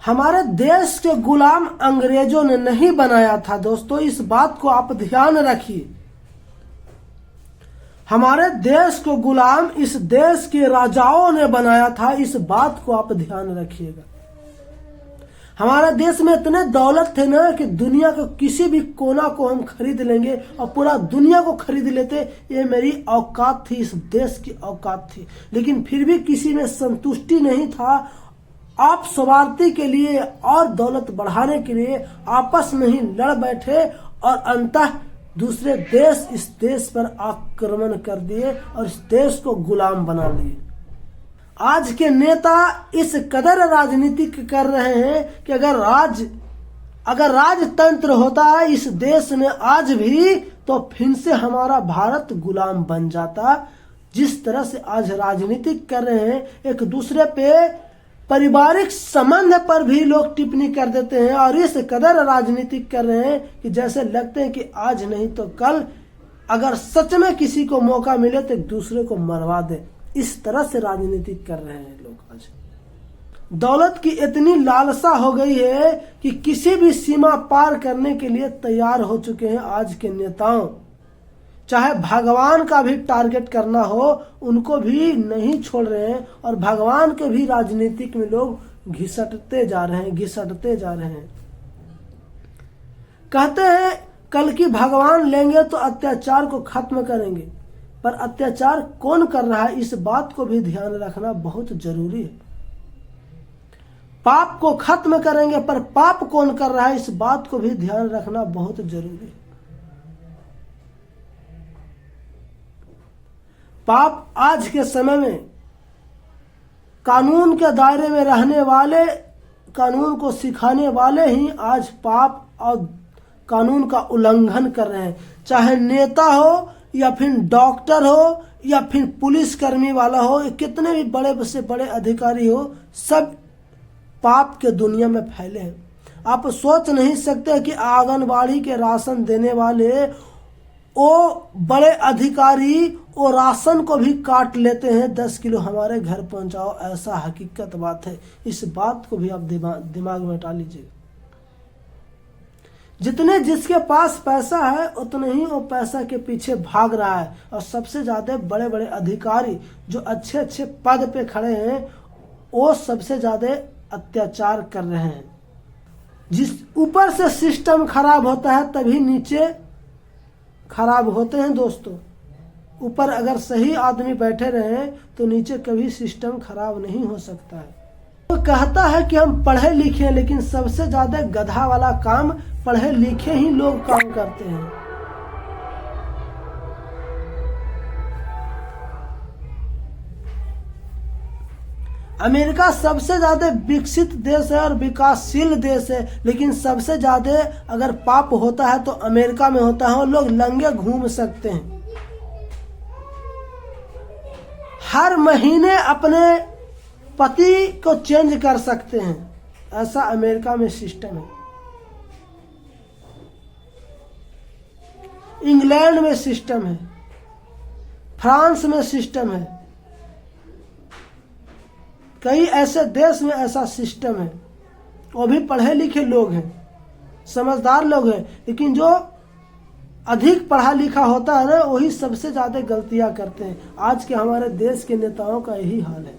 हमारे देश के गुलाम अंग्रेजों ने नहीं बनाया था दोस्तों, इस बात को आप ध्यान रखिए। हमारे देश को गुलाम इस देश के राजाओं ने बनाया था, इस बात को आप ध्यान रखिएगा। हमारे देश में इतने दौलत थे ना कि दुनिया के किसी भी कोना को हम खरीद लेंगे और पूरा दुनिया को खरीद लेते। ये मेरी औकात थी, इस देश की औकात थी। लेकिन फिर भी किसी में संतुष्टि नहीं था। आप स्वार्थी के लिए और दौलत बढ़ाने के लिए आपस में ही लड़ बैठे और अंततः दूसरे देश इस देश पर आक्रमण कर दिए और इस देश को गुलाम बना लिए। आज के नेता इस कदर राजनीतिक कर रहे हैं कि अगर राजतंत्र होता है इस देश में आज भी, तो फिर से हमारा भारत गुलाम बन जाता। जिस तरह से आज राजनीतिक कर रहे हैं, एक दूसरे पे पारिवारिक संबंध पर भी लोग टिप्पणी कर देते हैं और इस कदर राजनीतिक कर रहे हैं कि जैसे लगते हैं कि आज नहीं तो कल अगर सच में किसी को मौका मिले तो एक दूसरे को मरवा दे। इस तरह से राजनीतिक कर रहे हैं लोग। आज दौलत की इतनी लालसा हो गई है कि किसी भी सीमा पार करने के लिए तैयार हो चुके हैं आज के नेताओं। चाहे भगवान का भी टारगेट करना हो, उनको भी नहीं छोड़ रहे हैं और भगवान के भी राजनीतिक में लोग घिसटते जा रहे हैं। कहते हैं कल की भगवान लेंगे तो अत्याचार को खत्म करेंगे, पर अत्याचार कौन कर रहा है इस बात को भी ध्यान रखना बहुत जरूरी है। पाप को खत्म करेंगे, पर पाप कौन कर रहा है इस बात को भी ध्यान रखना बहुत जरूरी है। पाप आज के समय में कानून के दायरे में रहने वाले, कानून को सिखाने वाले ही आज पाप और कानून का उल्लंघन कर रहे हैं। चाहे नेता हो या फिर डॉक्टर हो या फिर पुलिस कर्मी वाला हो, कितने भी बड़े से बड़े अधिकारी हो, सब पाप के दुनिया में फैले हैं। आप सोच नहीं सकते कि आंगनबाड़ी के राशन देने वाले वो बड़े अधिकारी वो राशन को भी काट लेते हैं, 10 किलो हमारे घर पहुंचाओ, ऐसा हकीकत बात है। इस बात को भी आप दिमाग में डाल लीजिए। जितने जिसके पास पैसा है उतने ही वो पैसा के पीछे भाग रहा है और सबसे ज्यादा बड़े बड़े अधिकारी जो अच्छे अच्छे पद पे खड़े हैं वो सबसे ज्यादा अत्याचार कर रहे हैं। जिस ऊपर से सिस्टम खराब होता है तभी नीचे खराब होते हैं दोस्तों। ऊपर अगर सही आदमी बैठे रहे तो नीचे कभी सिस्टम खराब नहीं हो सकता है। वो कहता है कि हम पढ़े लिखे हैं, लेकिन सबसे ज्यादा गधा वाला काम पढ़े लिखे ही लोग काम करते हैं। अमेरिका सबसे ज्यादा विकसित देश है और विकासशील देश है, लेकिन सबसे ज्यादा अगर पाप होता है तो अमेरिका में होता है। और लोग नंगे घूम सकते हैं, हर महीने अपने पति को चेंज कर सकते हैं, ऐसा अमेरिका में सिस्टम है। इंग्लैंड में सिस्टम है, फ्रांस में सिस्टम है, कई ऐसे देश में ऐसा सिस्टम है। वो भी पढ़े लिखे लोग हैं, समझदार लोग हैं, लेकिन जो अधिक पढ़ा लिखा होता है ना वही सबसे ज्यादा गलतियां करते हैं। आज के हमारे देश के नेताओं का यही हाल है।